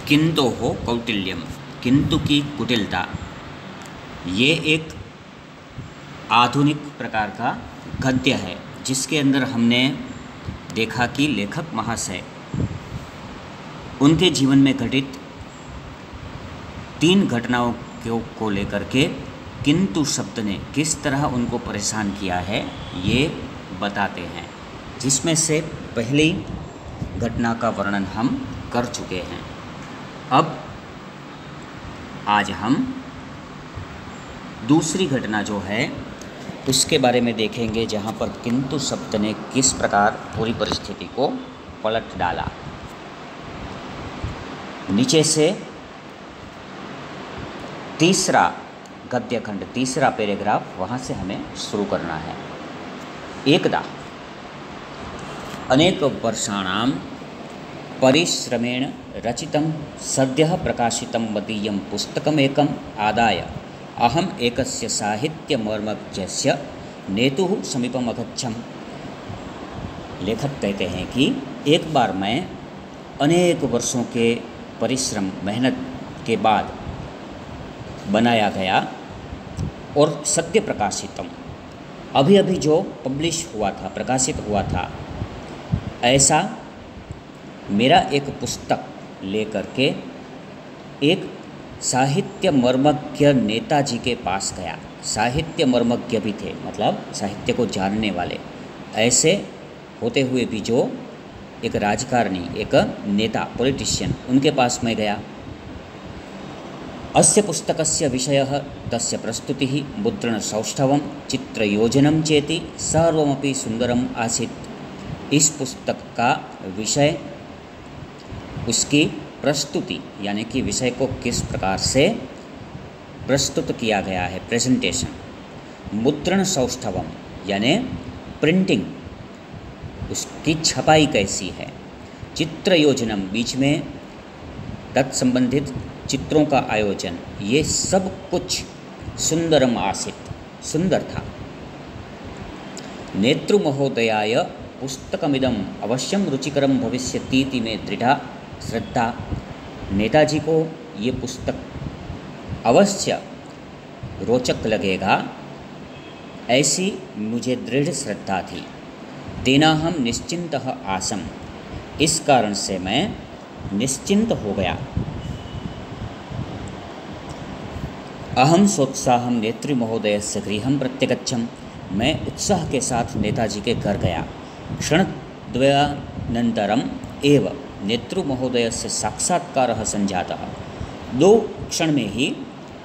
किंतु हो कौटिल्यम, किंतु की कुटिलता, ये एक आधुनिक प्रकार का गद्य है जिसके अंदर हमने देखा कि लेखक महाशय उनके जीवन में घटित 3 घटनाओं को लेकर के किंतु शब्द ने किस तरह उनको परेशान किया है ये बताते हैं, जिसमें से पहली घटना का वर्णन हम कर चुके हैं। अब आज हम दूसरी घटना जो है उसके बारे में देखेंगे, जहाँ पर किंतु शब्द ने किस प्रकार पूरी परिस्थिति को पलट डाला। नीचे से तीसरा गद्य खंड, तीसरा पैराग्राफ, वहाँ से हमें शुरू करना है। एकदा अनेक वर्षाणां परिश्रमेण रचितं सद्यः प्रकाशितं मदीयं पुस्तकमेकम् आदाय अहम् एकस्य साहित्यमर्मज्ञस्य नेतुः समीपम् अगच्छम्। लेखक कहते हैं कि एक बार मैं अनेक वर्षों के परिश्रम मेहनत के बाद बनाया गया और सद्य प्रकाशितम, अभी अभी जो पब्लिश हुआ था, प्रकाशित हुआ था, ऐसा मेरा एक पुस्तक लेकर के एक साहित्य मर्मज्ञ नेताजी के पास गया। साहित्य मर्मज्ञ भी थे, मतलब साहित्य को जानने वाले। ऐसे होते हुए भी जो एक राजकारणी, एक नेता, पॉलिटिशियन, उनके पास मैं गया। अस्य पुस्तकस्य विषयः तस्य प्रस्तुतिः मुद्रणसौष्ठवं चित्रयोजनं चेति सर्वमपि सुंदरम आसीत्। इस पुस्तक का विषय, उसकी प्रस्तुति यानी कि विषय को किस प्रकार से प्रस्तुत किया गया है, प्रेजेंटेशन। मुद्रण सौष्ठवम यानी प्रिंटिंग, उसकी छपाई कैसी है। चित्र योजनम, बीच में तत्संबंधित चित्रों का आयोजन, ये सब कुछ सुंदरम आसीत्, सुंदर था। नेतृ महोदयाय पुस्तकमिदम अवश्यम रुचिकरम भविष्यतीति में दृढ़ श्रद्धा। नेताजी को ये पुस्तक अवश्य रोचक लगेगा, ऐसी मुझे दृढ़ श्रद्धा थी। तेना हम निश्चिंतः आसम, इस कारण से मैं निश्चिंत हो गया। अहम सोत्साहम नेतृ महोदयस्य गृहं प्रत्यगच्छम, मैं उत्साह के साथ नेताजी के घर गया। क्षणद्वयानन्तरम् एव नेतृ महोदयस्य साक्षात्कारः संजातः, 2 क्षण में ही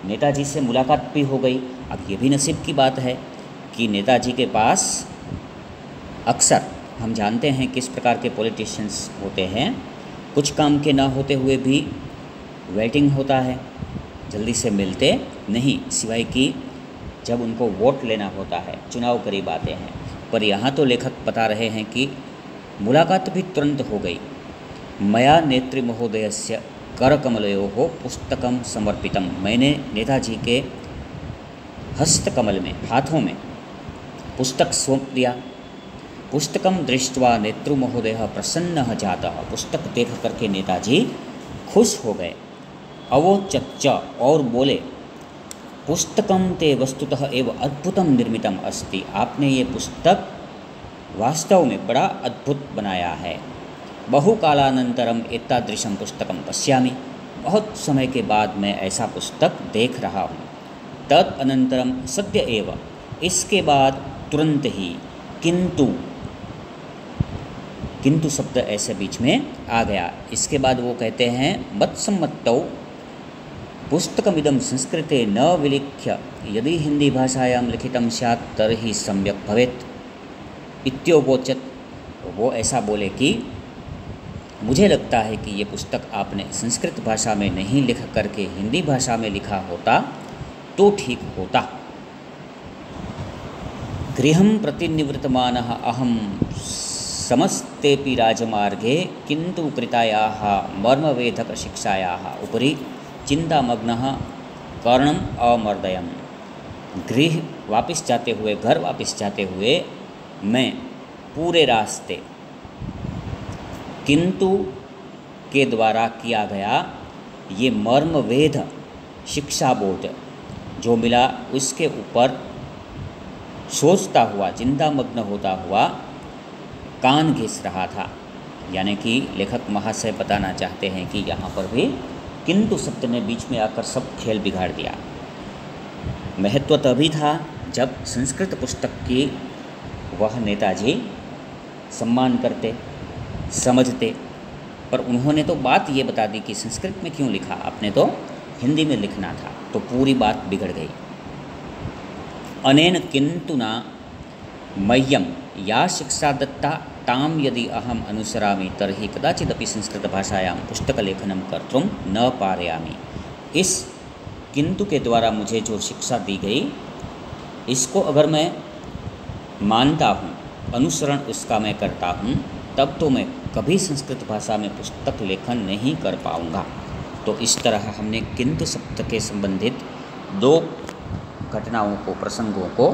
नेताजी से मुलाकात भी हो गई। अब ये भी नसीब की बात है कि नेताजी के पास अक्सर हम जानते हैं किस प्रकार के पॉलिटिशियंस होते हैं, कुछ काम के ना होते हुए भी वेटिंग होता है, जल्दी से मिलते नहीं, सिवाय कि जब उनको वोट लेना होता है, चुनाव करीब आते हैं। पर यहाँ तो लेखक बता रहे हैं कि मुलाकात भी तुरंत हो गई। मया नेतृ महोदयस्य करकमलयोः पुस्तकं समर्पितम, मैंने नेताजी के हस्तकमल में, हाथों में पुस्तक सौंप दिया। पुस्तकं दृष्ट्वा नेतृ महोदयः प्रसन्नः जातः, पुस्तक देख करके नेताजी खुश हो गए। अवोचच्च, और बोले, पुस्तकं ते वस्तुतः एव अद्भुतं निर्मितम् अस्ति, आपने ये पुस्तक वास्तव में बड़ा अद्भुत बनाया है। बहुकालानन्तरम् एतादृशं पुस्तकं पश्यामि, बहुत समय के बाद मैं ऐसा पुस्तक देख रहा हूँ। तद अनंतरम सद्य एव, इसके बाद तुरंत ही किंतु, किंतु शब्द ऐसे बीच में आ गया। इसके बाद वो कहते हैं मत्सम्मतौ पुस्तकमिदं संस्कृते न विलिख्य यदि हिंदी भाषायां लिखितं स्यात् तर्हि सम्यक् भवेत् इत्योवोचत्। वो ऐसा बोले कि मुझे लगता है कि ये पुस्तक आपने संस्कृत भाषा में नहीं लिख करके हिंदी भाषा में लिखा होता तो ठीक होता। गृहं प्रतिनिवृत्तमानः अहं समस्तेपि राजमार्गे किंतु कृतायाः मर्मवेधकशिक्षायाः उपरि चिंतामग्नः कर्णम अमर्दयम्। गृह वापस जाते हुए, घर वापस जाते हुए मैं पूरे रास्ते किंतु के द्वारा किया गया ये मर्मवेद शिक्षा बोध जो मिला उसके ऊपर सोचता हुआ, चिंतामग्न होता हुआ कान घिस रहा था। यानी कि लेखक महाशय बताना चाहते हैं कि यहाँ पर भी किंतु शब्द ने बीच में आकर सब खेल बिगाड़ दिया। महत्व तभी था जब संस्कृत पुस्तक की वह नेताजी सम्मान करते, समझते, पर उन्होंने तो बात ये बता दी कि संस्कृत में क्यों लिखा, आपने तो हिंदी में लिखना था, तो पूरी बात बिगड़ गई। अनेन किंतुना मह्यम या शिक्षा दत्ता ताम यदि अहम अनुसरामि तर्हि कदाचिदपि संस्कृतभाषायां पुस्तकलेखनं कर्तुं न पारयामि। इस किंतु के द्वारा मुझे जो शिक्षा दी गई, इसको अगर मैं मानता हूँ, अनुसरण उसका मैं करता हूँ, तब तो मैं कभी संस्कृत भाषा में पुस्तक लेखन नहीं कर पाऊँगा। तो इस तरह हमने किंतु शब्द के संबंधित 2 घटनाओं को, प्रसंगों को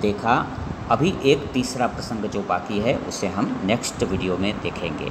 देखा। अभी एक तीसरा प्रसंग जो बाकी है उसे हम नेक्स्ट वीडियो में देखेंगे।